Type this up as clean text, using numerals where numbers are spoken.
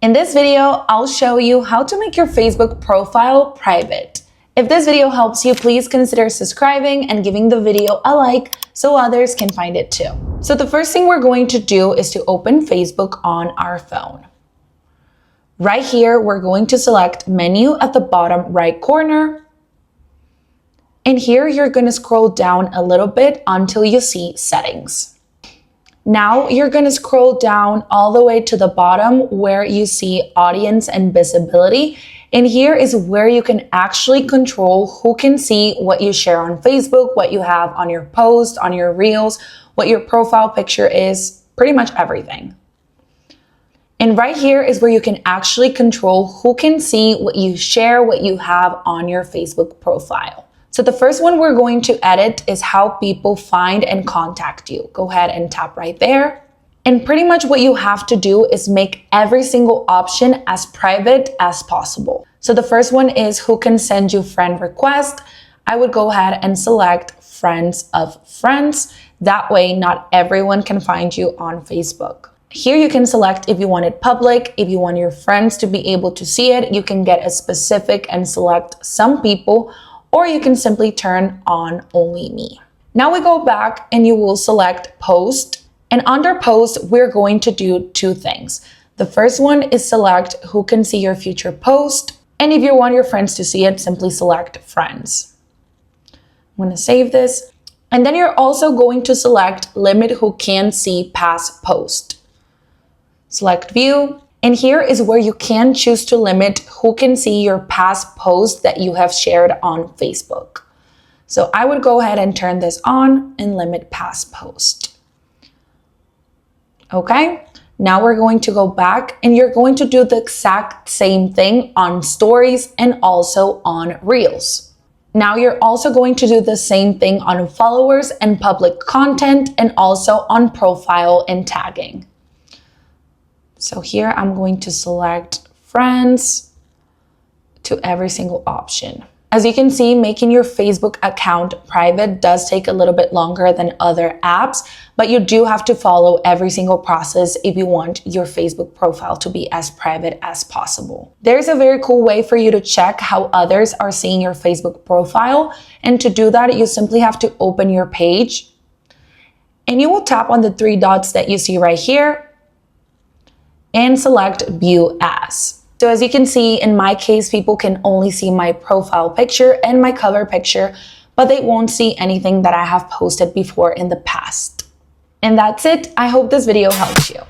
In this video, I'll show you how to make your Facebook profile private. If this video helps you, please consider subscribing and giving the video a like so others can find it too. So the first thing we're going to do is to open Facebook on our phone. Right here, we're going to select menu at the bottom right corner. And here you're going to scroll down a little bit until you see settings. Now you're going to scroll down all the way to the bottom where you see audience and visibility. And here is where you can actually control who can see what you share on Facebook, what you have on your post, on your reels, what your profile picture is, pretty much everything. And right here is where you can actually control who can see what you share, what you have on your Facebook profile. So the first one we're going to edit is how people find and contact you. Go ahead and tap right there. And pretty much what you have to do is make every single option as private as possible. So the first one is who can send you friend request. I would go ahead and select friends of friends. That way, not everyone can find you on Facebook. Here you can select if you want it public, if you want your friends to be able to see it. You can get a specific and select some people, or you can simply turn on only me. Now we go back and you will select post. And under post, we're going to do two things. The first one is select who can see your future post. And if you want your friends to see it, simply select friends. I'm going to save this. And then you're also going to select limit who can see past post. Select view. And here is where you can choose to limit who can see your past posts that you have shared on Facebook. So I would go ahead and turn this on and limit past post. Okay, now we're going to go back and you're going to do the exact same thing on stories and also on reels. Now you're also going to do the same thing on followers and public content and also on profile and tagging. So here I'm going to select friends to every single option. As you can see, making your Facebook account private does take a little bit longer than other apps, but you do have to follow every single process if you want your Facebook profile to be as private as possible. There's a very cool way for you to check how others are seeing your Facebook profile. And to do that, you simply have to open your page and you will tap on the three dots that you see right here and select view as. So as you can see, in my case, people can only see my profile picture and my cover picture, but they won't see anything that I have posted before in the past. And that's it. I hope this video helped you.